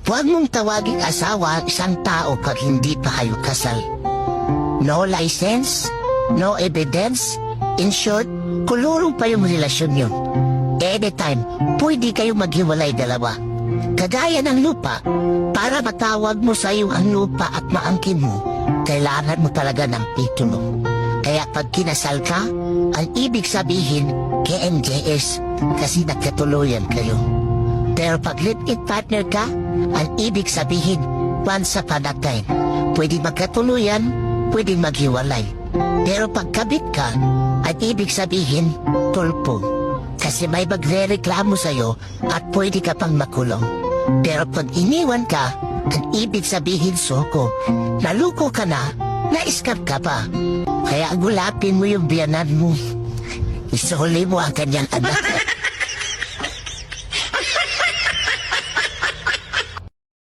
Huwag mong tawaging asawa isang tao pag hindi pa kayo kasal. No license, no evidence. In short, kulurong pa yung relasyon yun. Anytime, pwede kayo maghiwalay dalawa. Kagaya ng lupa, para matawag mo sa iyo ang lupa at maangkin mo, kailangan mo talaga ng titulo. Kaya pag kinasal ka, ang ibig sabihin, KMJS, kasi nagkatuluyan kayo. Pero pag live-in partner ka, ang ibig sabihin, once upon a time, pwede magkatuluyan, pwede maghiwalay. Pero pag kabit ka, ang ibig sabihin, tulpo. Kasi may magre-reklamo sa'yo at pwede ka pang makulong. Pero pag iniwan ka, ang ibig sabihin, soko. Naluko ka na, na-scam ka pa. Kaya gulapin mo yung biyanan mo. Isuli mo ang kanyang anak.